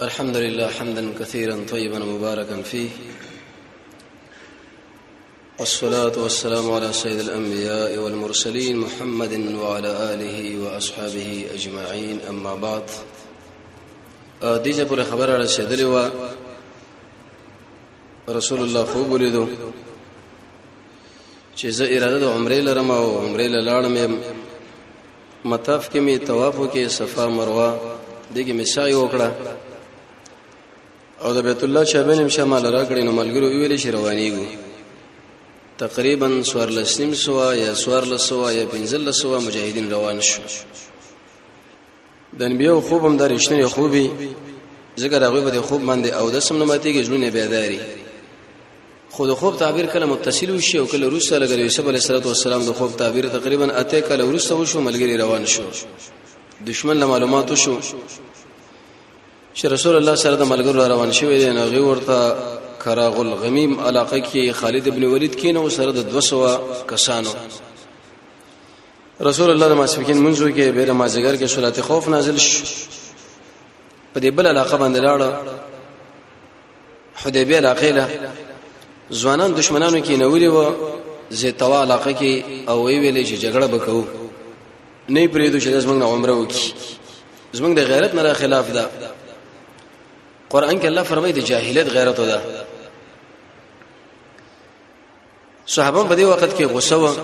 الحمد لله حمدا كثيرا طيبا مباركا فيه، والصلاة والسلام على سيد الأنبياء والمرسلين محمد وعلى آله وأصحابه أجمعين. أما بعد، دیجه پر خبر رسیدلی و رسول الله خوب ولیدو چې زه اراده د عمرې لرم او عمرې لاړم، مطاف کې می طواف وکي، صفا مروه دغه می سعی وکړه او د بیت الله شابین شمال راکړې نو ملګرو ویلې شي روانيږي تقریبا 1400 یا 1400 یا 1500 مجاهدین روان شو. د انبیو خوب هم د رښتینی خوبي ذکر هغه به خوب باندې او د سمنماتي کې ژوند بیداری خود خوب تعبیر کله متصل وشي او کله روسه لګر یوسف علیه السلام د خوب تعبیر تقریبا اته کله ورسته وشو، ملګری روان شو، دشمن له معلوماتو شو چې رسول الله سره د ملګرو روان شوی دی. نو غي ورته کراغ الغمیم علاقه کې خالد ابن ولید کینو سره د 200 کسانو. رسول الله د ماسپکین منځو کې بیره مازیګر کې صلات خوف نازل شو، په دې بل علاقه باندې لاړه حدیبیه علاقه له ځوانان دشمنانو کې نوري و زیتوا علاقه کې او ویلې چې جګړه وکاو نه پریدو چې زمونږ عمره وکي، زمونږ د غیرت نه خلاف ده. قران کې الله فرمایي د جاهلیت غیرت ده. صحابه په دې وخت کې غوسه و،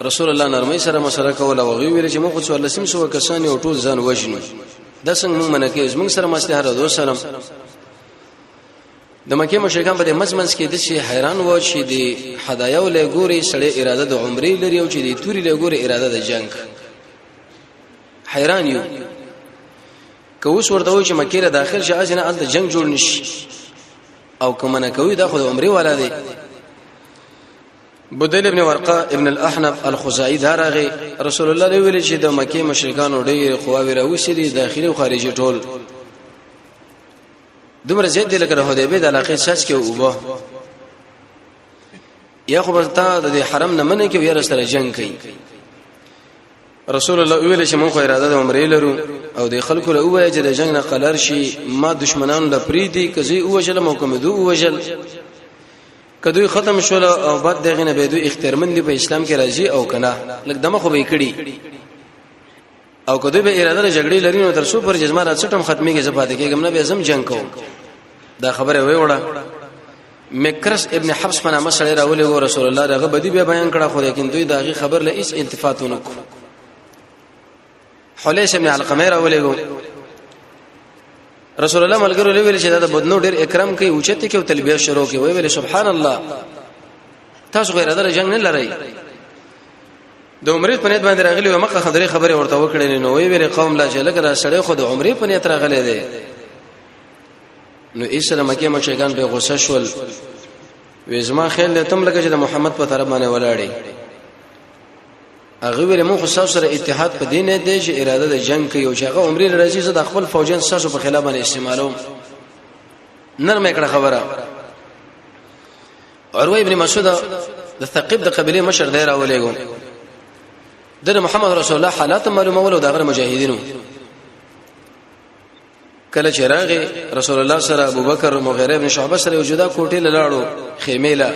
رسول الله نرمۍ سره مسره کوله او ویل چې موږ څو لسم سو کسان او ټول ځان وژنو، د څنګه موږ منکه زموږ سره مصلحت دو سلام. د مکه مشرکان په دې مزمنس کې د شي حیران و چې د هدايا له ګوري سړی اراده د عمرې لري او چې د توري له ګوري اراده د جنگ. حیران یو کوس ورته و چې مکه له داخل شي اجنه ال د جنگ جوړ نشي او کومه نه کوي د خود عمرې والا دی. بدیل ابن ورقه ابن الاحنف الخزاعي دارغه رسول الله له ویل چې د مکه مشرکان ډېر قواوی راوسري داخلي او خارجي ټول دومره زیات دي لکه حدیبیه د علاقې ساس کې وبو یا خو برتا د حرم نه منې کې ویره سره جنگ کوي. رسول الله ویل چې موږ اراده د عمرې لرو او د خلکو له وایي چې د جنگ نه قلر شي، ما دشمنان له پریدي کزي اوجل موکمدو اوجل کدوې ختم شول او بعد دغه نه به دوی اختیارمند په اسلام کې راځي او کنه لکه دمه خو به کړي او کدوې به اراده جګړې لري نو تر څو پر جسمانه څټم ختمي کې زپاده کېږم نه به زم جنگ کوم. دا خبره وی وړه مکرس ابن حفص په نامه سره راولې و رسول الله دغه بدی به بیان کړه، خو لیکن دوی دغه خبر له هیڅ التفات نه کو. حلیس ابن علقمه راولې و رسول الله ملګرو له ویل چې دا د بدنو ډیر اکرام کوي او چته کې او تلبیه شروع کوي، ویل سبحان الله تاسو غیر در جنگ نه لري. د عمرې په نیت باندې راغلی و مکه خبره ورته وکړې نو ویل قوم لا چې لګره سړی خو د عمرې په نیت راغلی دی. نو ایسره مکه مشرکان به غوسه شول، وېزما خیال له تم لګه چې د محمد په طرف باندې ولاړی. هغه ویل مو خو سره اتحاد په دینه دی چې اراده د جنگ کوي او چې هغه عمرې راځي زه د خپل فوجین ساسو په خلاف باندې استعمالوم. نرمه کړه خبره. عروه ابن مسعود د ثقيف د قبيله مشر دی راولېګو، د محمد رسول الله حالات معلومه ول او دغه مجاهدینو کله چې راغی رسول الله سره ابوبکر مغیره ابن شعبه سره وجودا کوټې لاړو خیمه لا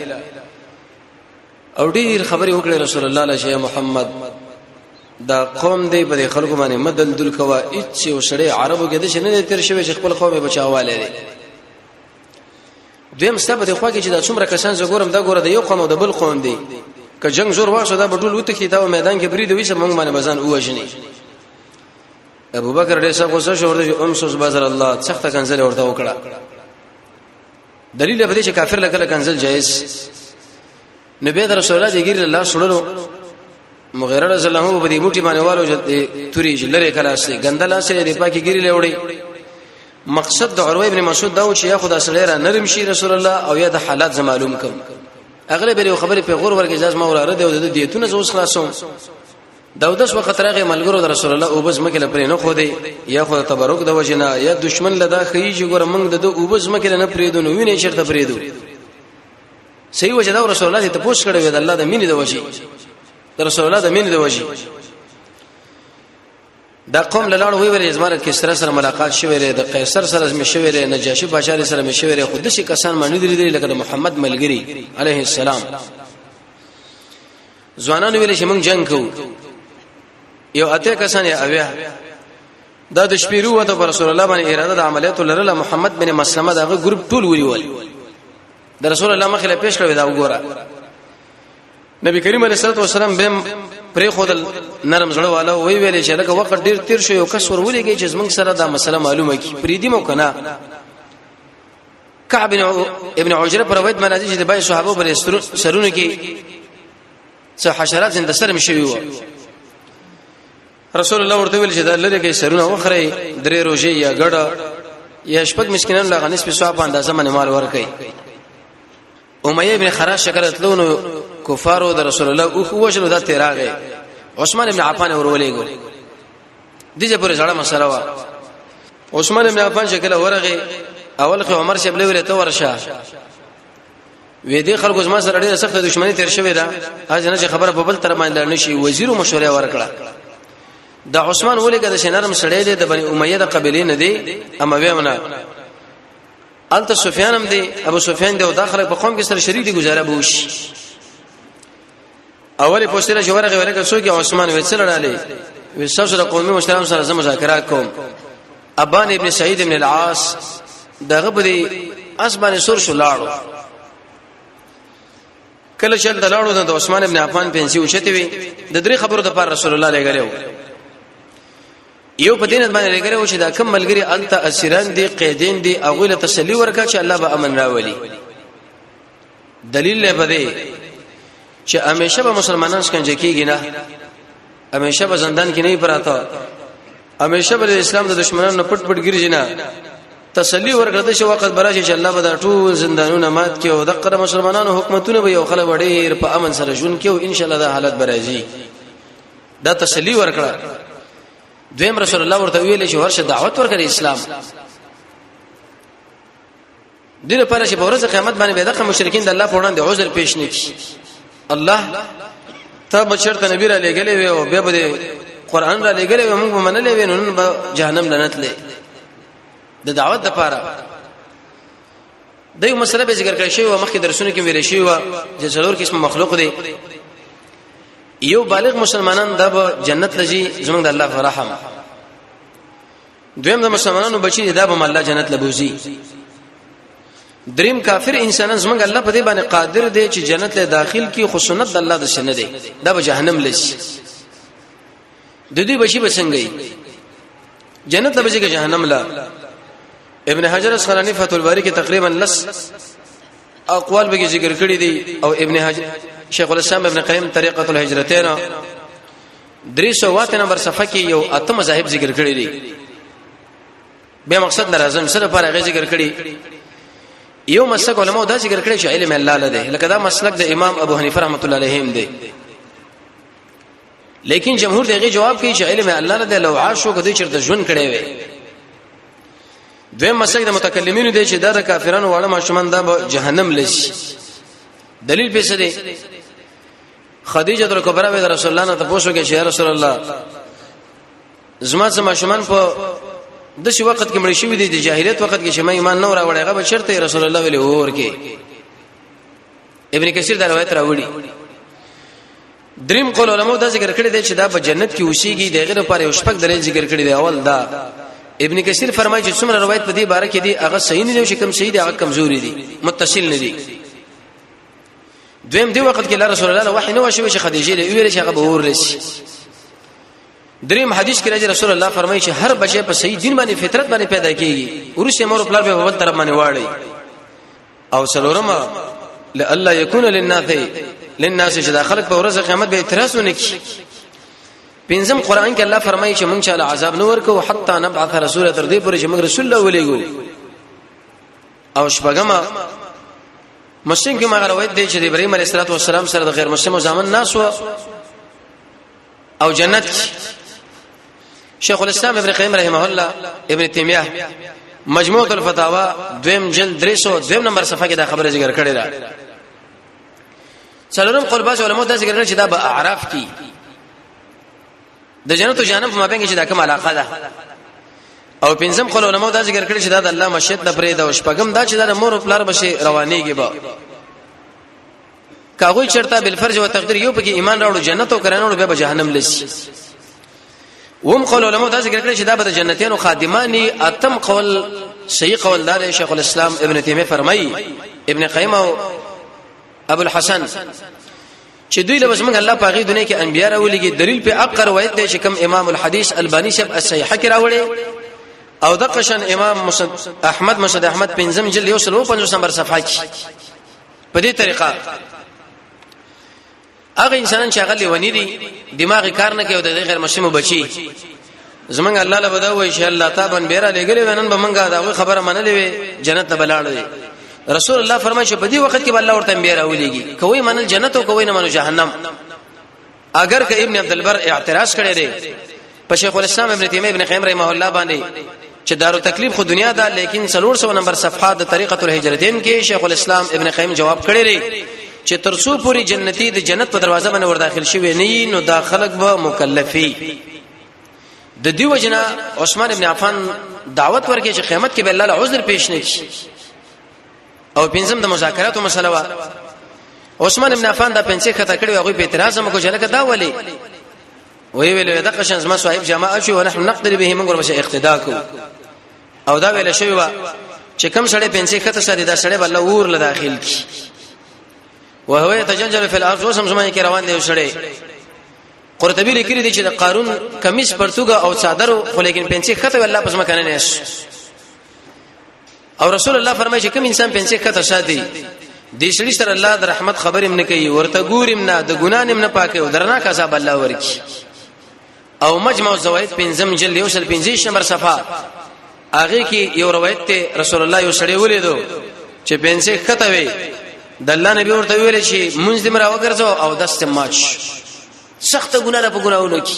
او ډیر خبرې وکړې رسول الله علیه وسلم محمد دا قوم دی په خلکو باندې مدل دل کوا اچ وسړې عربو کې د شنه تیر شوی چې خپل قوم بچاواله دي. دویم ستبه خو کې چې دا څومره کسان زګورم دا ګوره د یو قوم او د بل قوم دی که جنگ زور واښو دا بټول وته کې دا میدان کې بری دوی سم موږ باندې بزن اوجنی. ابوبکر ډېر څه غوسه شو ورته امسوس بازر الله سخت کنزل ورته وکړه. دلیل به دې چې کافر لکه کنزل جایز. نبی رسول الله دې ګیر الله سړلو مغیره رضی الله عنه په دې موټي باندې والو چې توري جلره کلاسي ګندلا سره دې پاکي ګیری لوړي. مقصد د عروه ابن مسعود دا و چې یا خدا سره را نرم شي رسول الله او یا د حالات معلوم کوم. اغلب یو خبره په غور ورګه اجازه ما وراره دی د دیتونه زوس خلاصوم. داودس وخت راغی ملګرو د رسول الله او بز مکه پرې نه خو دی یا خو تبرک د وجنه یا دشمن لدا خيږي ګور موږ د او بز مکه نه پرېدو نو ویني شرط پرېدو. صحیح وجه دا رسول الله ته پوښتنه کړې د الله د مینې د وجه د رسول الله د مینې د وجه دا قوم لاله وی ور ازمار کسرا سره ملاقات شوی ری د قیصر سره مې شوی ری نجاشی بادشاہ سره مې شوی ری خود شي کسان باندې دي لکه محمد ملګری علیه السلام ځوانان ویل چې موږ جنگ کوو یو اته کسان یې اویا دا د شپیرو وته رسول الله باندې اراده د عملیات لرله محمد بن مسلمه دغه ګروپ ټول ویول د رسول الله مخه پیش کړو دا وګوره نبی کریم علیه الصلاه والسلام بهم پرې خودل نرم زړه والا وی ویلې چې لکه وخت ډیر تیر شو یو کس ورولېږي چې زمنګ سره دا مسله معلومه کی پریدي مو کنه کعب ابن عجره پر روایت مناجي چې د بای صحابه پر سرونه کې څه حشرات زنده سره مشوي و رسول الله ورته ویل چې دا لری کې سرونه وخره درې روزي یا ګډه یا شپږ مسکینان لا غنس په صحابه اندازه باندې مال ورکړي امیہ ابن خراش شکرتلونو کفارو د رسول الله او خو وجلو د تیراغه عثمان ابن عفان ورولېګو دغه پر ځړه مسله وا عثمان ابن عفان شکل ورغه اول خو عمر شبل ورته ورشه وې دي خلکو زما سره ډېره سخت دښمنی تیر شوې ده اځنه چې خبره په بل تر باندې نشي وزیر مشوره ورکړه د عثمان ولګه د شنرم سړی دی د بني امیہ د قبیلې نه دی اما ویمنه انت سفیان هم دی ابو سفیان دی او داخله په قوم کې سره شریک دی گزاره بوش اولی پوښتنه جوړه ورکه څوک عثمان وڅلړاله وسو سره قومي مشران سره مذاکرات کوم ابان ابن سعید ابن العاص دغه په اسبانه سور شو لاړو کله چې د لاړو د عثمان ابن عفان پنځي وشته وي د درې خبرو د پر رسول الله لګلو یو په دین باندې لګره و چې دا کم ملګری انت اسیران دي قیدین دي اغه له تسلی ورکا چې الله به امن راولي دلیل له بده چې همیشه به مسلمانان څنګه کېږي نه همیشه به زندان کې نه پراته همیشه به اسلام د دشمنانو پټ پټ ګرځي نه تسلی ورکړه چې وخت براشي چې الله به دا ټول زندانونه مات کړي او دغه مسلمانانو حکومتونه به یو خلک وړي په امن سره ژوند کوي او ان شاء الله دا حالت برازي دا تسلی ورکړه دویم رسول الله ورته ویل چې ورشه دعوت ورکړي اسلام دغه پر چې په ورځ قیامت باندې به دغه مشرکین د الله په وړاندې عذر پیش نه کړي الله ته بشرت نبی را لګلې وي او به به قران را لګلې وي موږ منلې وي نن به جهنم لنتلې د دعوت لپاره دغه مسله به ذکر کړی شوی او مخکې درسونه کې ویل شوی و چې څلور قسم مخلوق دي یو بالغ مسلمانان د جنت لږی زمونږ د الله فرحم دویم د مسلمانانو بچی د الله جنت لبوزي دریم کافر انسانان زمونږ الله په دې باندې قادر دی چې جنت له داخل کی خو سنت د الله د سنت دی دا به جهنم لشي د دې بچی بسنګي جنت له بچی کې جهنم لا ابن حجر اسقلانی فتح الباری کې تقریبا لس اقوال به ذکر کړی دي او ابن حجر شیخ الاسلام ابن قیم طریقه الهجرتین 308 نمبر صفحه کې یو اته مذاهب ذکر کړی دي به مقصد ناراضم سره پر هغه ذکر کړی یو مسلک علماء دا ذکر کړی چې علم الله لده لکه دا مسلک د امام ابو حنیفه رحمۃ اللہ علیهم دی لیکن جمهور دغه جواب کوي چې علم الله لده لو عاشو کدي چرته ژوند کړي وي دویم مسلک د متکلمینو دی چې دا د کافرانو واړه ماشومان د جهنم لشي دلیل په څه دی خدیجه کبرا د رسول الله نه تاسو کې چې رسول الله زما زما شومان په د شي وخت کې مړ شي د جاهلیت وخت کې چې ما ایمان نه راوړی هغه شرط رسول الله ویلي اور کې ابن کثیر دا روایت راوړي دریم قول علماء دا ذکر کړی دی چې دا په جنت کې اوسېږي دغه لپاره یو شپږ درې ذکر کړی دی اول دا ابن کثیر فرمایي چې څومره روایت په دې باره کې دي هغه صحیح نه دي چې کم صحیح دي هغه کمزوري دي متصل نه دي دویم دی وخت کې رسول الله وحی نو شوی چې خدیجه له ویل چې هغه به اور لشي دریم حدیث کې راځي رسول الله فرمایي چې هر بچی په صحیح دین باندې فطرت باندې پیدا کیږي ورسې مور خپل په بل طرف باندې واړي او څلورم لالا یکون للناس چې داخلك په ورځ قیامت به اعتراض ونکړي پنځم قران کې الله فرمایي چې مونږ چاله عذاب نه ورکو حتی نبعث رسول تر دې پورې چې موږ رسول الله ولېګو او شپږم مسلم کې ما روایت دی چې ابراهيم عليه السلام سره د غیر مسلمو ځامن ناس او جنت شیخ الاسلام ابن قیم رحمه الله ابن تیمیه مجموعه الفتاوا دویم جلد 302 نمبر صفحه کې دا خبره ذکر کړې ده څلورم قول باز علماء دا ذکر کړي چې دا به اعراف کې د جنت او جهنم په مابین کې چې دا کوم علاقه ده. او پنځم خل علماء دا ذکر کړی چې دا د الله مشیت د پرې د شپږم دا چې د مور او پلار بشي روانيږي به کاغوی چرته بل فرج او تقدیر یو پکې ایمان راوړو جنت او کرانو به جهنم لسی. وهم قول علماء دا ذکر کړی چې دا به د جنتیانو خادمانی اتم قول صحیح قول دار شیخ الاسلام ابن تیمیه فرمایي ابن قیم او ابو الحسن چې دوی له بسمنګ الله پاغي دنیا کې انبیا راولېږي دلیل په اقر روایت دی چې کوم امام الحديث الباني شب الصحیحه کې راوړي او د قشن امام مسند احمد پنځم جلد 155 نمبر صفحه کې په دې طریقه هغه انسانان چې هغه لیونی دي دماغي کار نه کوي او د غیر مسلمو بچي زمنګ الله له بده وای شي الله تابن بیره لګلې ونن به منګه دا خبره منلې جنت نه بلاړې. رسول الله فرمایي چې په دې وخت کې الله ورته بیره ولېږي کوي منل جنت او کوي نه منو جهنم. اگر که ابن عبد البر اعتراض کړي دي په شیخ الاسلام ابن تیمیه ابن قیم رحمه الله باندې چې دارو تکلیف خو دنیا ده لیکن 300 نمبر صفحه د طریقه الهجرتین کې شیخ الاسلام ابن قیم جواب کړی دی چې ترسو پوری جنتی د جنت په دروازه باندې ور داخل شوی نه نو دا خلق به مکلفي. د دیو جنا عثمان ابن عفان دعوت ورکړي چې قیامت کې به الله عذر پیش نه کړي او پنځم د مذاکرات او مسله وا عثمان ابن عفان دا پنځه خطا کړي هغه په اعتراض مکو چې لکه دا ولي وی ویل دا قشن زما صاحب جماعه شو ونحن نقدر به موږ ورشه اقتدا کو او دا ویل شوی وا چې کم سړی پنځه خطا سره دا سړی بل اور له داخل کی وهو يتجنجل في الارض وسم زمانه کې روان دی سړی. قرطبی لیکلی دی چې د قارون کمیس پرتګه او صادر خو لیکن پنځه خطا الله پس مکان نه او رسول الله فرمایي چې کوم انسان پنځه خطا شادي دې سړي سره الله د رحمت خبر هم نه کوي ورته ګورم نه د ګنا نه پاکي او درناک عذاب الله ورکی. او مجمع الزوائد پنځم جلد 155 نمبر صفحه هغه کې یو روایت ته رسول الله یو سړی ولیدو چې پنځه خطا وي د الله نبی ورته ویل چې مونږ دې مرا وګرځو او دست ماچ سخت ګناه په ګناونو کې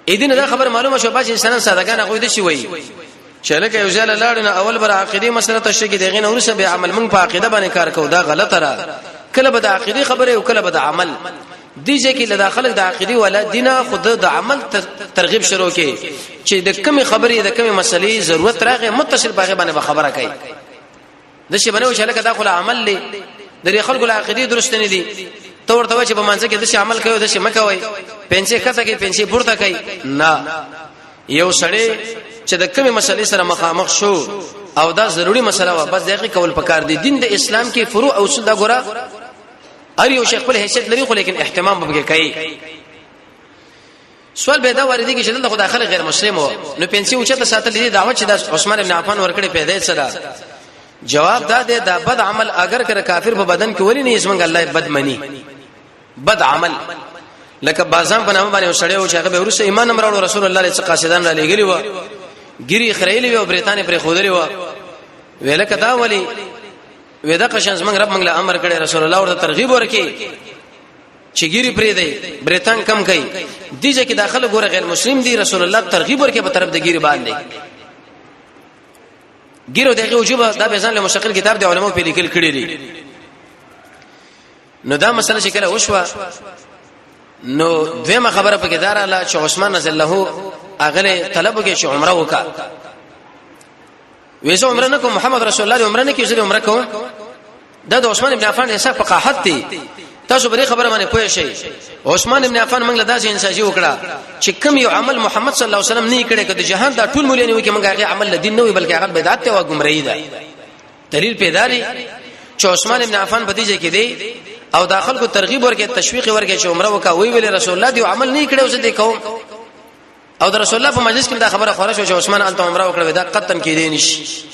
اېدینه دا خبر معلومه شو باز انسان سادهګان غوې دي شي وي چې لکه یو ځل لاړنه اول بر عقيدي مسله تشکې دغه نه ورسه به عمل مونږ په عقیده باندې کار کوو دا غلطه را کله به د عقيدي خبره او کله به د عمل دیږي کې له داخله د عقيدي ولا دینه خود د عمل ترغیب شروع کې چې د کمی خبرې د کمی مسلې ضرورت راغی متصل باغ باندې خبره کوي د شي بنو چې لکه داخله عمل لې د خلکو له عقيدي درست نه دي تو ورته چې په مانځ کې د شي عمل کوي د شي مکوي پنځه کته کې پنځه پورته کوي نه یو سړی چې د کومې مسلې سره مخامخ شو او دا ضروری مسله و بس دغه کول پکار دي. دین د اسلام کې فروع او اصول دا ګوره ار یو شیخ په حیثیت لري خو لیکن اهتمام به کوي. سوال به دا وردی چې د خدای خلک غیر مسلم وو نو پنځه اوچته ساتل دي دعوت چې د عثمان ابن عفان ورکړي پیدا سره جواب دا دی دا بد عمل اگر کړه کافر په بدن کې ولی نه اسمنګ الله بد منی بد عمل لکه بازان په نامه باندې وسړی او چې هغه به ورسره ایمان امر او رسول الله صلی الله علیه وسلم را لګلی و ګری خړېلی و برېتانه پر خودلی و ویل کدا ولی ودا قشن زمنګ رب منګله امر کړي رسول الله ورته ترغیب ورکړي چې ګری پرې دی برېتان کم کړي دیږي کې داخله ګوره غیر مسلم دی رسول الله ترغیب ورکړي په طرف د ګری باندې ګیرو دغه وجوب دا به ځان له مستقل کتاب دی علماء په لیکل کړي دي. نو دا مسله چې کله وشوه نو دویمه خبره پکې داراله چې عثمان رضی الله اغله طلب کې چې عمره وکا وېزه عمره نه کوم محمد رسول الله عمره نه کې چې عمره کوم دا د عثمان ابن عفان حساب فقاحت دي تاسو به خبره باندې پوه شئ. عثمان ابن عفان موږ له داسې انساجي وکړه چې کوم یو عمل محمد صلی الله علیه وسلم نه کړي کده جهان دا ټول مولانه وي کې موږ هغه عمل دین نه وي بلکې هغه بدعت او گمراهی ده. دلیل پیدا لري چې عثمان ابن عفان په دې ځای کې دی او داخل کو ترغیب ورکې تشویق ورکې چې عمره وکا وی ویل رسول الله دی عمل نه کړي اوس دې کوم او د رسول الله په مجلس کې دا خبره خورش او چې عثمان الته عمره وکړه دا قطن کې دی نشي.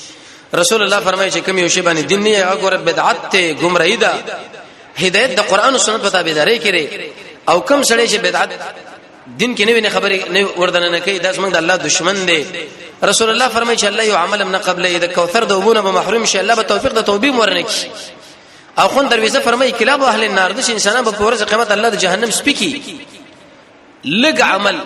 رسول الله فرمایي چې کوم یو شی باندې دین نه هغه بدعت ته گمراهی ده هدایت د قران او سنت په تابعداري کړي او کوم سړی چې بدعت دین کې نه خبرې نه وردن نه کوي دا څنګه د الله دشمن دی. رسول الله فرمایي چې الله یو عمل من قبل د کوثر د وبونه به محروم شي الله به توفیق د توبې مورنکی او خون درويزه فرمایي کلاب اهل النار د انسانانو په ورځ قیامت الله د جهنم سپکی لګ عمل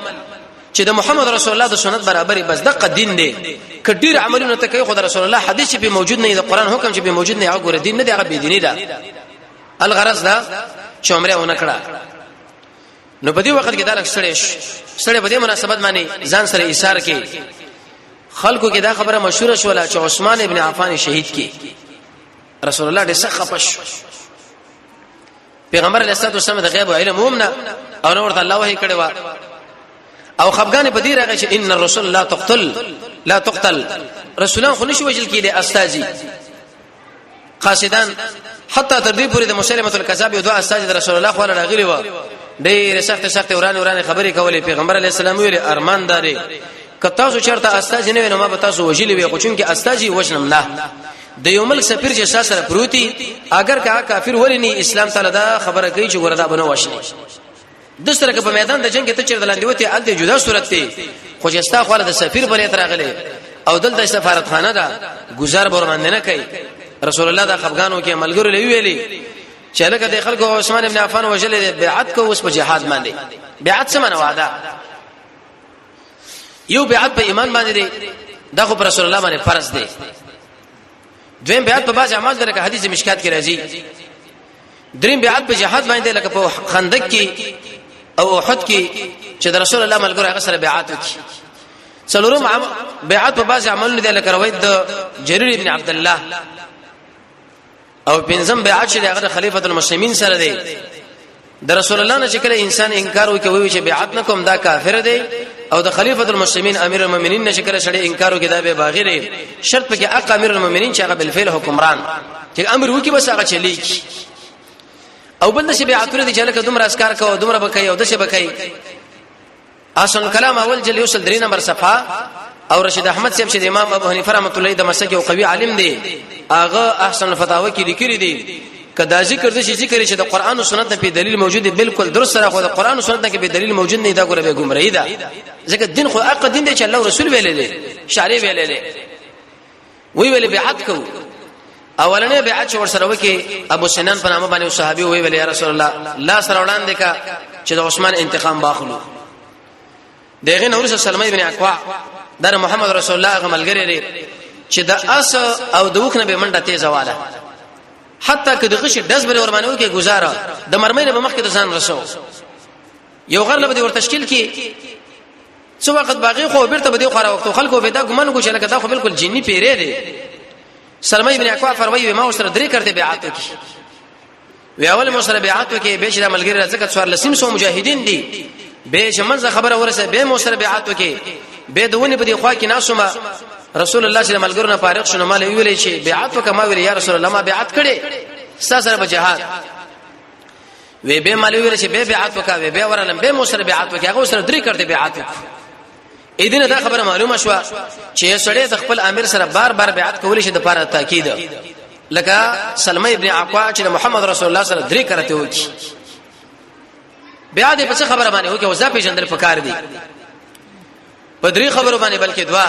چې د محمد رسول الله د سنت برابرې بس دغه دین دی کډیر عملونه ته کوي خدای رسول الله حدیث په موجود نه د قران حکم چې په موجود نه هغه دین نه دی هغه بيدینی ده. الغرض دا چې عمره ونه کړه نو په دې وخت کې دا لک سړی په دې مناسبت باندې ځان سره ایثار کې خلکو کې دا خبره مشهور شوه چې عثمان ابن عفان شهید کی رسول الله دې سخت خپش پیغمبر علیه الصلاه والسلام د غیب علم ومنه او نور الله وحی کړي وا او خفغان په دې راغی چې ان الرسول لا تقتل رسولان خو نشي وجل کېده استاجي قاصدان حتی تر دې پورې د مسلمه الکذاب یو دوا استاجي رسول الله خو راغلی و ډېر سخت ورانه خبرې کولې پیغمبر علیه السلام ویل ارمان داري کته سو چرته استاجي نه نو ما به تاسو وجلی وي خو چون کې استاجي وجنم نه د یو ملک سفیر چې سره پروتي اگر کا کافر ولني اسلام تعالی دا خبره کوي چې وردا بنو وشني د سره په میدان د جنگ ته چیرته لاندې وته ال دې جدا صورت ته خو چې استا خو د سفیر بلې راغلي او دلته سفارت خانه دا گزار برمنده نه کوي رسول الله دا خفغانو کې ملګرو لوي ویلي چې لکه د خلکو عثمان ابن عفان وجل بیعت کو اوس په جهاد باندې بیعت څه معنی وعده یو بیعت په ایمان باندې دی دا خو پر رسول الله باندې فرض دی دویم بیعت په باز اعمال درکه حدیث مشکات کې راځي دریم بیعت په جهاد باندې لکه په خندق کې او احد کې چې د رسول الله ملګرو هغه سره بیعت وکړي څلورم بیعت په باز اعمال نه لکه روایت د جرير ابن عبد الله او پنځم بیعت چې هغه خلیفۃ المسلمین سره دی د رسول الله نه چې کله انسان انکار وکوي چې بیعت نکوم دا کافر دی او د خلیفۃ المسلمین امیر المؤمنین نه چې کله سړی انکار وکړي دا به باغی دی شرط پکې اق امیر المؤمنین چې هغه بالفعل حکمران چې امر وکي بس هغه چلی او بل شي بیعتونه دي چې لکه دومره اسکار کوو دومره بکای او دشه بکای اصل کلام اول جل یوصل 3 نمبر صفحه او رشید احمد صاحب چې امام ابو حنیفه رحمۃ اللہ د مسلک او قوي عالم دی هغه احسن الفتاوی کې لیکلي دي کدا ذکر د شي ذکر چې د قران او سنت په دلیل موجود دی بالکل درست سره خو د قران او سنت کې په دلیل موجود نه دا ګوره به گمراهی ده ځکه دین خو حق دین دی چې الله رسول ویلې شارع ویلې وی بیعت کو اولنې بیعت چې ور سره وکي ابو سنان په نامه باندې صحابي وی ویل یا رسول الله لا سره وړاندې کا چې د عثمان انتقام باخلو دغه نور سلمہ ابن اقوا در محمد رسول الله غملګری لري چې د اس او د وخت نه به منډه تیز واله حتی که د غش دز بل ورمانو کې گزاره د مرمنه په مخ کې د ځان رسو یو غرله به ور تشکیل کې څو وخت باغی خو بیرته به دی خو وخت خلکو به دا ګمان کو چې لکه دا خو بالکل جنی پیری دی سلمہ ابن اقوا فرمایي ما سره درې کړته بیعت وکي وی اول مو سره بیعت وکي به چې د ملګری ځکه څوار لسیم سو مجاهدین دي به چې منځه خبره ورسه به مو سره بیعت وکي به دونه په دی خوا کې ناسومه رسول الله صلی الله علیه وسلم فارغ شنو مال ویلې چې بیعت وکما ویل یا رسول الله ما بیعت کړي سره په جهاد وی به مال ویل چې به بیعت وکا وی به ورلم به مو سره بیعت وکي هغه سره درې کړته بیعت وکي اېدنه دا خبره معلومه شو چې سړی د خپل امیر سره بار بیعت کول شي د لپاره تاکید لکه سلمہ ابن اقوا چې محمد رسول الله سره درې کړته وکي بیا دې په خبره باندې وکي او ځا پیژندل پکار دي په درې خبرو باندې بلکې دوا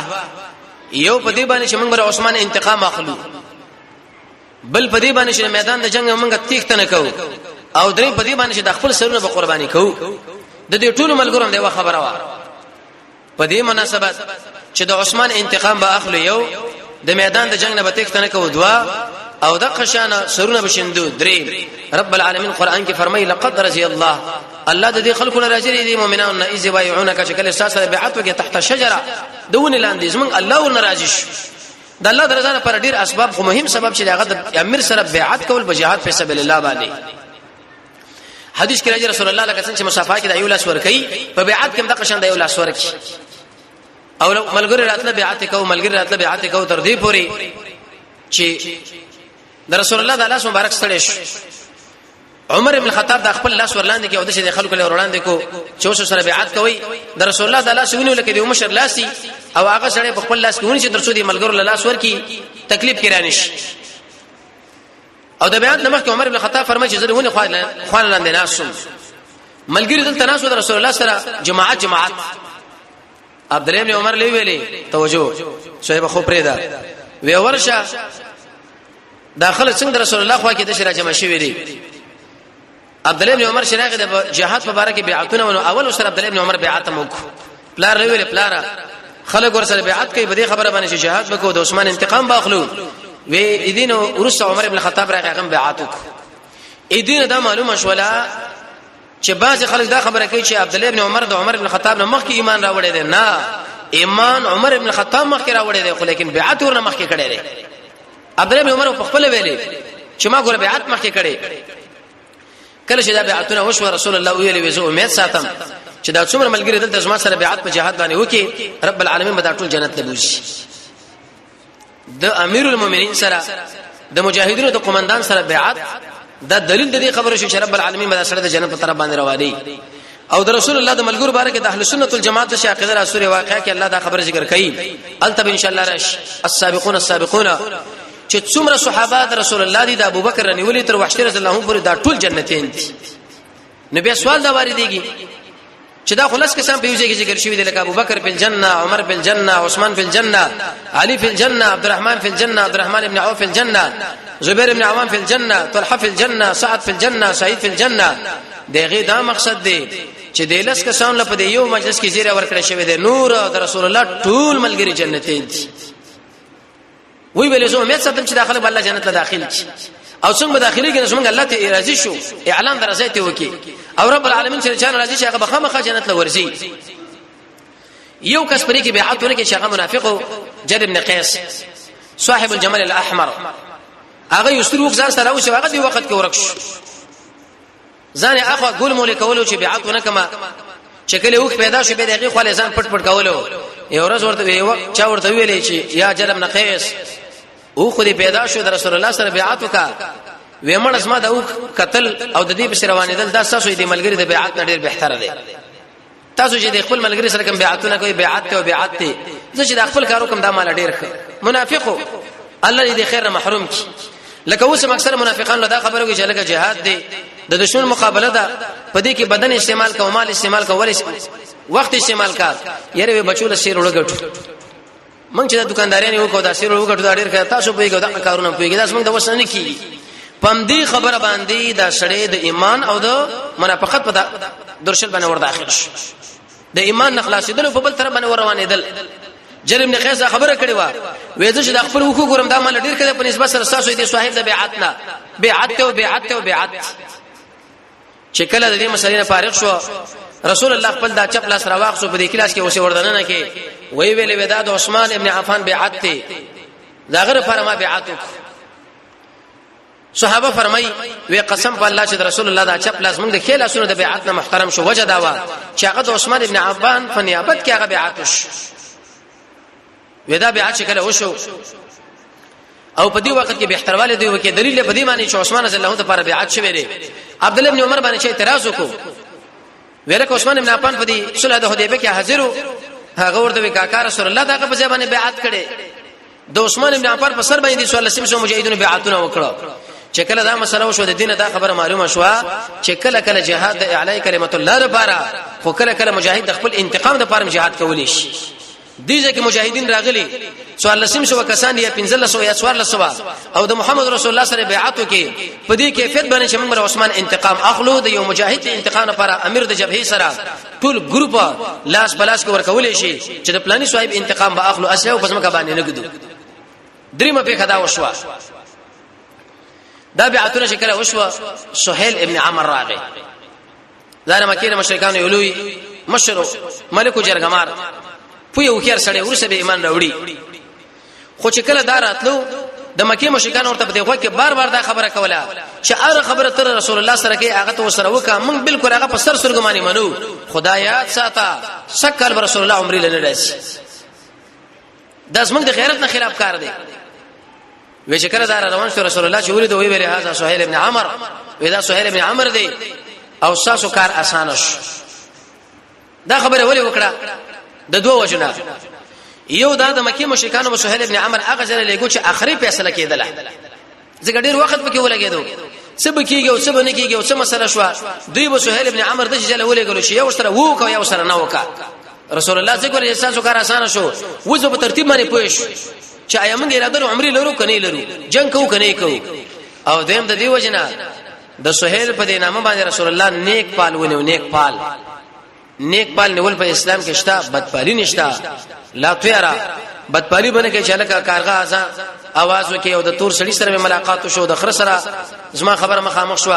یو په دې باندې چې موږ بر عثمان انتقام اخلو بل په دې باندې چې میدان د جنگ موږ تیښتنه کوو او درې په دې باندې چې د خپل سرونه به قرباني کوو د دې ټولو ملګرو دی خبره وا په دې مناسبت چې د عثمان انتقام به اخلو یو د میدان د جنگ نه به تیښتنه کوو دوا او د قشانه سرونه بشندو درې رب العالمین قران کې فرمایي لقد رضي الله د دې خلقونه راځي دي مؤمنان اذ يبايعونك شکل اساسه بیعت وکي تحت شجره دونه لاندې زمون الله ورناراضي د الله درزانه پر ډیر اسباب خو مهم سبب چې هغه د امیر سره بیعت کول په جهاد په سبیل الله باندې حدیث کې راځي رسول الله لکه څنګه چې مصافه کې د یو لاس ور کوي په بیعت کې د قشان د یو لاس ور کوي او ملګری راتله بیعت کوي ملګری راتله بیعت کوي تر دې پوري چې د رسول الله د لاس مبارک سره عمر ابن الخطاب د خپل لاس ورلاندې کې او د خلکو له وړاندې کو چې اوس سره بیعت کوي د رسول الله د لاس ونیول کې د مشر لاسي او هغه سره په خپل لاس کې ونی چې تر څو د ملګرو له لاس ورکی تکلیف کې رانیش او د بیعت نمخ کې عمر ابن الخطاب فرمایي چې زه ونی خوان لاندې ناسم ملګری دلته ناس د رسول الله سره جماعت عبد الله بن عمر لوي ویلي توجه شوی خو پرېدا وی ورشه داخله څنګه رسول الله خو کې د شرا جمع شوی دی عبد الله بن عمر شراغه د جهاد مبارک بیعتونه ونو اول سره عبد الله بن عمر بیعت موک پلار لوي پلار خلک ور سره بیعت کوي بده خبره باندې چې جهاد وکړو د عثمان انتقام باخلو وی اذن ورس عمر ابن الخطاب راغه بیعت وک اذن دا معلومه شولا چې بعض خلک دا خبره کوي چې عبد الله ابن عمر د عمر ابن الخطاب نه مخکې ایمان راوړی دی. نه، ایمان عمر ابن الخطاب مخکې راوړی دی، خو لیکن بیعت ورنه مخکې کړی دی. عبد الله ابن عمر په خپل ویلي چې ما ګوره بیعت مخکې کړی. کله چې دا بیعتونه وشو رسول الله ویلي وزو امید ساتم چې دا څومره ملګری دلته زما سره بیعت په جهاد باندې وکي، رب العالمین به دا ټول جنت لبوشي. د امیر المؤمنین سره د مجاهدینو د قومندان سره بیعت دا دلیل د دې خبره شو چې رب العالمین به دا سره د جنت په طرف باندې رواني. او د رسول الله د ملګرو باره کې د اهل سنت والجماعت د عقیده را سورې واقعا کې الله دا خبره ذکر کړي. التب ان شاء الله رش السابقون السابقون چې څومره صحابه د رسول الله دي د ابوبکر رنیولې تر وحشت رضی الله عنه پورې دا ټول جنتین دي. نبی سوال دا واردېږي چې دا خلاص کسان په یوځای کې ذکر شوی دي لکه ابوبکر په الجنه، عمر په الجنه، عثمان په الجنه، علي په الجنه، عبد الرحمن په الجنه، عبد الرحمن ابن عوف په الجنه، زبير ابن عوام په الجنه، طلحه په الجنه، سعد په الجنه، سعيد په الجنه. دغه دا مقصد دی چې د لس کسان لپاره یو مجلس کې زیره ورکړی شوی دی. نور د رسول الله ټول ملګری جنتین دي. وی ویل زه امید ساتم چې داخله به الله جنت ته داخل شي. او څنګه داخلي کې څنګه الله ته راضي شو اعلان درځي ته وکي او رب العالمین چې چا راضي شي هغه بخمه جنت لورځي. یو کس پرې کې بیعتونه کې شغه منافقو جد ابن قیس صاحب الجمل الاحمر هغه یستروق ځان سره او هغه دی وخت کې ورک شو. ځان اخو ګول مولې کولو چې بیعتونه کما شکل وک پیدا شو به دغه خپل ځان پټ پټ کولو. یو ورځ ورته یو چا ورته ویلې چې یا جد ابن قیس او خو دې پیدا شو د رسول الله سره بیعت وکا وېمن اسما د او قتل او د دې په روانېدل دا تاسو دې ملګری د بیعت نه ډېر بهتره دی. تاسو چې د خپل ملګری سره کوم بیعتونه کوي بیعت ته او بیعت ته زه چې د خپل کارو کوم دا مال ډېر ښه. منافقو الله دې خیر نه محروم کی. لکه اوس اکثر منافقان له دا خبره کوي چې لکه جهاد دی د دشمن مقابله ده په دې کې بدن استعمال کوو مال استعمال کوو وخت استعمال کا یره بچو له شیر وړګټو مونږ چې د دکاندارانو یو کو دا سیر وګټو دا ډیر کړه تاسو په یو دا کارونه کوي دا څنګه د وسنه کی پم دې خبره باندې دا سړی د ایمان او د منافقت په درشل باندې ور داخل شي. د ایمان نخلاصیدل په بل طرف باندې ور روانېدل. جرم نه خیسه خبره کړې و وېځه چې د خپل وکړو ګورم دا مال ډیر کړه په نسبت سره تاسو دې صاحب د بیعتنا بیعت او بیعت او بیعت چې کله د دې مسلې نه فارغ شو رسول الله خپل دا چپ لاس راواخ سو په دې کلاس کې اوسې وردانه نه کې وی ویلې ودا د عثمان ابن عفان بیعت ته دا غره فرما بیعت صحابه فرمای وی قسم په الله چې رسول الله دا چپ لاس موږ د خیل اسونو د بیعت نه محترم شو وجه دا و چې هغه د عثمان ابن عفان په نیابت کې هغه بیعت شو. ودا بیعت شکل وشو او په دې وخت کې به احترواله دی وکي دلیل په دې معنی چې عثمان رضی الله عنه لپاره بیعت شوی دی. عبد الله ابن عمر باندې چې اعتراض وکړو ورکه عثمان ابن عفان په دې صلح د حدیبیه کې حاضر هغه ورته وکاکا رسول الله دغه په ځای باندې بیعت کړي. د عثمان ابن عفان په سر باندې صلی الله علیه وسلم مجاهدونو بیعتونه وکړه. چې کله دا مسله وشو د دین دا خبره معلومه شو چې کله کله جهاد د اعلی کلمت الله لپاره خو کله کله مجاهد د خپل انتقام لپاره جهاد کولی شي. دیږي کې مجاهدین راغلي سوال لسم شو کسان یا 1500 یا 1400 او د محمد رسول الله سره بیعت وکي په دې کیفیت باندې چې موږ عثمان انتقام اخلو د یو مجاهد انتقام لپاره امیر د جبهه سره ټول ګروپ لاس بلاس کو ورکول شي چې د پلاني صاحب انتقام به اخلو اسه او پس مکه باندې نګدو دریمه په خدا وشوا. دا بیعتونه شکل وشوا. سهيل ابن عمرو راغی دا مکه مشرکان یولوی مشرو ملک جرګمار په یو خیر سره ورسې به ایمان راوړي. خو چې کله دا راتلو د مکه مشرکان ورته په دغه کې بار بار دا خبره کوله چې هغه خبره تر رسول الله سره کې هغه ته سره وکړه موږ بالکل هغه په سر سرګماني منو خدایات ساته شکل رسول الله عمرې لنه راشي. دا زموږ د غیرت نه خلاف کار دی. وی چې کله دا روان شو رسول الله چې ولید وی ویل هاذا سهيل ابن عمرو ودا سهيل ابن عمرو دی او تاسو کار اسانه شو. دا خبره ولې وکړه د دوه وجنه. یو دا د مکه مشرکانو په سهيل ابن عمرو هغه ځل لګو چې اخري فیصله کېدله ځکه ډیر وخت پکې ولګېدو سب کېږي او سب نه کېږي او څه مسله شو دوی په سهيل ابن عمرو د ځل ولګلو چې یو سره وو کو یو سره نه وکا. رسول الله څنګه احساس وکړ اسانه شو وځو په ترتیب باندې پوښ چې ایا موږ اراده عمرې لرو کني لرو جنگ کو کني کو. او دیم د دې وجنه د سهيل په دې نامه باندې رسول الله نیک پال ونیو. نیک پال نیول په اسلام کې شته بدپالی نشته لا تیرا بدپالی باندې کې چلکه کارغه ازا आवाज وکي او د تور سړي سره ملاقات شو د خر سره زما خبره مخامخ شو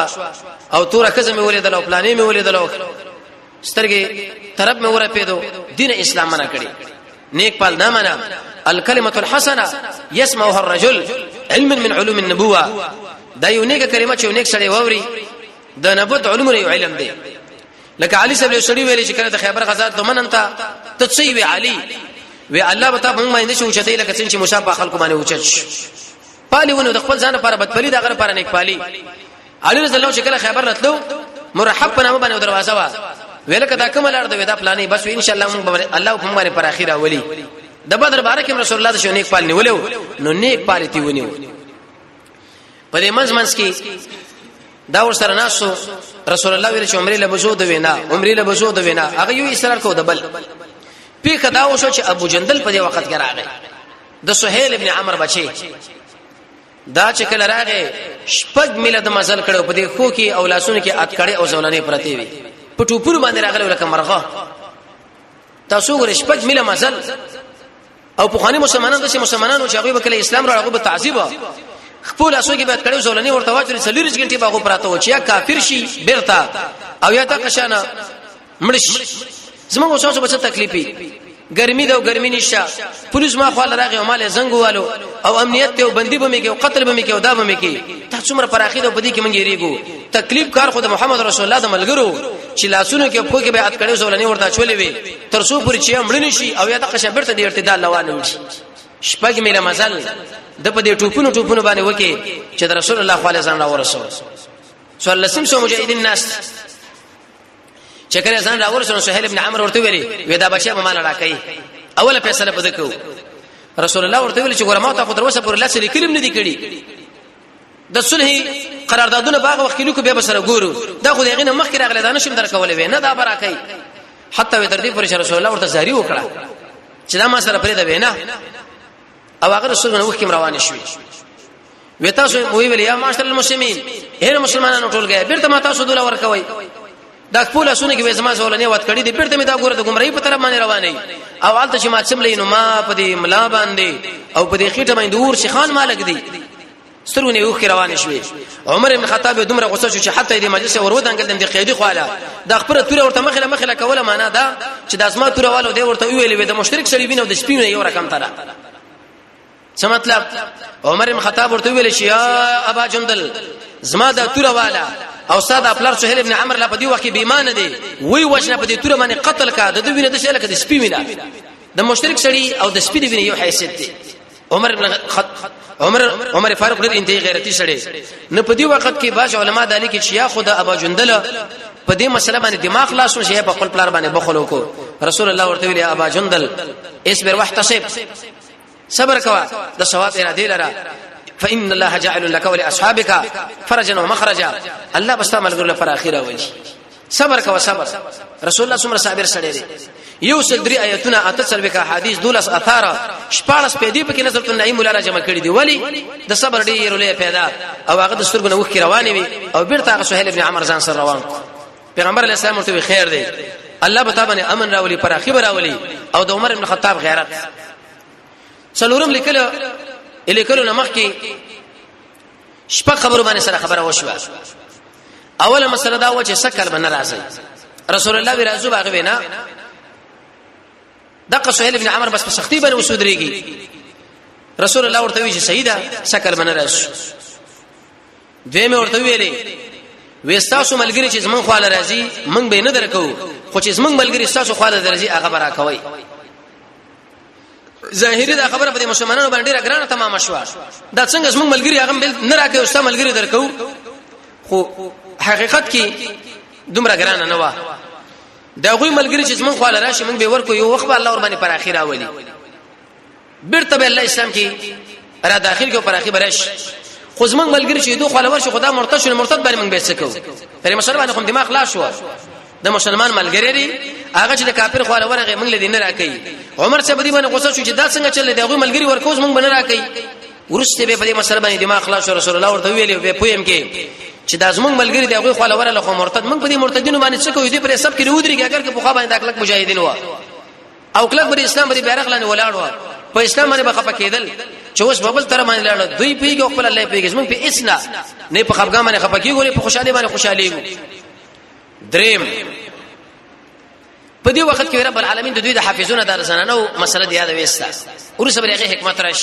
او تور کزه مې ولیدل او پلانې مې ولیدل سترګې طرف مې ور پیدو دین اسلام منع کړی نیک پال نه منع الکلمه الحسنه يسمعها الرجل علم من علوم النبوه دا یو نیک کلمه چې نیک سړی ووري د نبوت علوم یو علم دی لکه علي صاحب له سړي ویلي چې کله د خیبر غزا ته من انت تتصيب علي وی الله بتا موږ باندې شو چته لکه څنګه چې مشابه خلکو باندې اوچت پالي ونه د خپل ځان لپاره بدپلي دا غره لپاره نیک پالي علي رضی الله شکل خیبر راتلو مرحب په نامه باندې دروازه وا ویل کدا کوم لار دا پلانې بس ان شاء الله موږ الله په باندې پر اخیره ولي د بدر بارک رسول الله شو نیک پال نیولو نو نیک پالتی ونیو په دې منځ کې دا ور سره ناسو رسول الله ویل چې عمره له بزود وینا هغه یو اصرار کو د بل پی کدا وشو چې ابو جندل په دې وخت کې راغی د سهيل ابن عمرو بچي دا چې کله راغی شپږ میله د مزل کړو په دې خو کې اولاسونه کې اتکړې او زولانې پرتی وي په ټوپور باندې راغلی ولکه مرغه تاسو ګور شپږ میله مزل او په خاني مسلمانانو چې هغه به کله اسلام راغو به تعذيب خپل اسو کې به کړو زولانې ورته واچري سلیریش غنټي باغو پراته و چې یا کافر شي بیرته او یا تا قشانه مړش زموږ اوسو به څه تکلیفي ګرمي دا ګرمي نشه پولیس ما خو راغی او مال زنګوالو او امنیت ته بندي به مې کې او قتل به مې کې او دا به مې کې ته څومره پراخید او بدی کې مونږ یریګو تکلیف کار خو د محمد رسول الله د ملګرو چې لاسونو کې په کې به ات کړو زولنې ورته چولې وي تر څو پوری چې مړ نشي او یا د قشه برته د ارتدال لوانه شي شپږ میله مزل د په دې ټوپونو باندې وکي چې د رسول الله صلی الله علیه وسلم ورسول صلی الله علیه وسلم مجاهدین الناس چې کله ځان راورسول سهيل ابن عمرو ورته ویلي وې دا بچي به مال راکې اوله فیصله بده کو رسول الله ورته ویل چې ګور ما ته خو دروسه پر الله سره کلم نه دي کړي د صلح قراردادونه باغ وخت لیکو به سره ګورو دا خو دغه مخ کې راغله دا نشم درکولې وې نه دا براکې حتی وې تر دې پر رسول الله ورته زهري وکړه چې دا ما سره پرې دا وینا او هغه رسول الله وکم روان شوي وې تاسو وی ویل یا معاشر المسلمین هر مسلمانانو ټول غي بیرته ما تاسو دوله ورکوي دا خپل اسونه کې زما زولنې وات کړي دي بیرته می دا ګوره د ګمړی په طرف باندې رواني او حالت چې ما څملې نو ما په دې ملا باندې او په دې خېټه باندې دور شيخان مالک دي سترونه یو کې روان شوي عمر ابن خطاب دومره غوسه شو چې حتی دې مجلس ورودانګل د قیدی خواله د خبره توره ورته مخله کوله معنا دا چې د اسما توره والو دې ورته ویلې د مشترک سړي بینو د سپینو یو رقم ترا څه مطلب عمر ابن خطاب ورته ویل شي یا ابا جندل زما د توره والا او استاد خپل سهيل ابن عمرو لا په دې وخت کې بیمانه دي وی وښنه په دې توره باندې قتل کا د دوی وینې د شلکه د سپی وینا د مشترک سړي او د سپی دی یو حیثیت دي عمر فاروق ډېر انتهایی غیرتی سړی نه په دې وخت کې باج علما د علی کې چې یا خدا ابا جندل په دې مسله باندې دماغ خلاص شي په خپل پلار باندې بخلو کو رسول الله ورته ویل ابا جندل اصبر واحتسب صبر کوا د ثواب اراده لرا فإن الله جعل لك ولأصحابك فرجا ومخرجا الله بستعمل ګر لپاره اخیره وایي صبر کوا صبر رسول الله څومره صابر سړی دی یو سل درې آیتونه اتصل بک حدیث دولس اثار شپارس په دې په کې نظر النعیم لاره جمع کړی دی ولی د صبر ډیر له پیدا او هغه د سترګو وخت رواني وي او بیرته هغه سهيل ابن عمرو ځان سره روان پیغمبر علیه السلام ورته خیر دی الله به تابانه امن راولي پر اخیره راولي او د عمر ابن خطاب غیرت څلورم لیکلو نمخ کې شپه خبرو باندې سره خبره وشوه اوله مسله دا و چې سکل باندې راځي رسول الله وی راځو باغ وینا دغه سهيل ابن عمرو بس په سختي باندې وسودريږي رسول الله ورته وی چې سیدا سکل باندې راځي دوی مې ورته ویلې وستاسو ملګری چې زمون خواله راځي مونږ به نه درکو خو چې زمون ملګری تاسو خواله راځي هغه برا کوي ظاهري دا خبره په مسلمانانو باندې ډیره ګرانه تمام شوه دا څنګه زموږ ملګری هغه نه راکې او ستا ملګری درکو خو حقیقت کې دومره ګرانه نه و دا غوي ملګری چې زموږ خواله راشي موږ به ورکو یو وخت الله ور باندې پر اخیره ولي بیرته به الله اسلام کې را داخل کې پر اخیره برش خو زموږ ملګری چې دوه خواله ورشي خدا مرتد باندې موږ به سکو پر مسلمان کوم دماغ خلاص شو د مسلمان ملګری دی هغه چې د کافر خواله ورغه موږ له دین راکې عمر صاحب دې باندې غوسه شو چې دا څنګه چل دی هغه ملګری ورکوز موږ باندې راکې ورسته به په دې مسله باندې دماغ خلاص شو رسول الله ورته ویلي به پویم کې چې دا زموږ ملګری دی هغه خواله ورغه خو مرتد موږ په دې مرتدینو باندې څه کوي دې پر سب کې ودرېږي اگر کې په خوا باندې اکلک مجاهدین و او کلک پر اسلام باندې بیرغ لاندې ولاړ و په اسلام باندې بخپه کېدل چې اوس ببل تر باندې لاړ دوی پیګ خپل الله پیګ زمون په اسنا نه په خپګان باندې خپه کیږي په خوشالي باندې خوشالي دریم په دې وخت کې رب العالمین د دوی د حافظونو د زنانو مسله دی یاد وېستا ورسره بلغه حکمت راش